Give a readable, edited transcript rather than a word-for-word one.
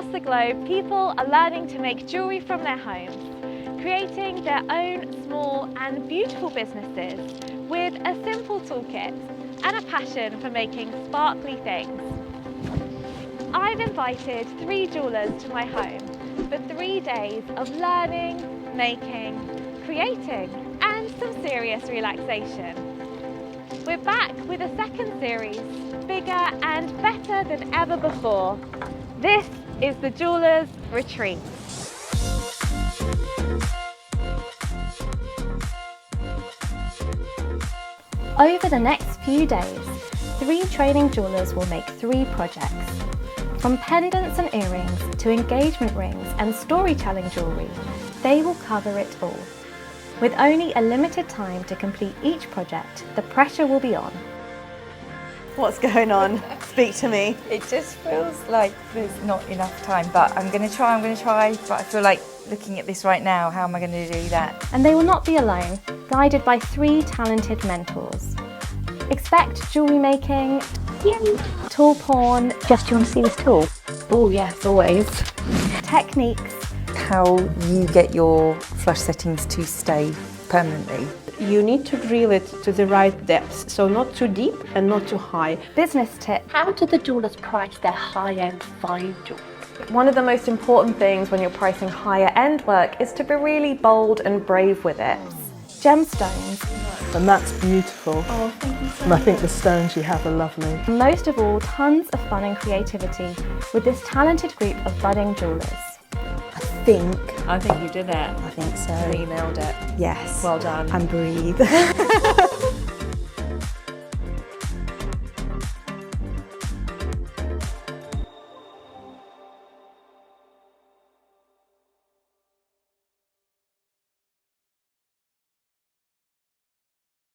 across the globe, people are learning to make jewellery from their homes, creating their own small and beautiful businesses with a simple toolkit and a passion for making sparkly things. I've invited 3 jewellers to my home for 3 days of learning, making, creating and some serious relaxation. We're back with a second series, bigger and better than ever before. This is the Jewellers Retreat. Over the next few days, 3 training jewellers will make 3 projects. From pendants and earrings to engagement rings and storytelling jewellery, they will cover it all. With only a limited time to complete each project, the pressure will be on. What's going on? Speak to me. It just feels like there's not enough time, but I'm going to try, but I feel like looking at this right now, how am I going to do that? And they will not be alone, guided by 3 talented mentors. Expect jewellery making, tool porn. Just, do you want to see this tool? Oh yes, always. Techniques. How you get your flush settings to stay permanently. You need to drill it to the right depth, so not too deep and not too high. Business tips. How do the jewellers price their high-end fine jewellery? One of the most important things when you're pricing higher end work is to be really bold and brave with it. Gemstones. And that's beautiful. Oh, thank you so much. And I think the stones you have are lovely. And most of all, tons of fun and creativity with this talented group of budding jewellers. I think you did it. I think so. You nailed it. Yes. Well done. And breathe.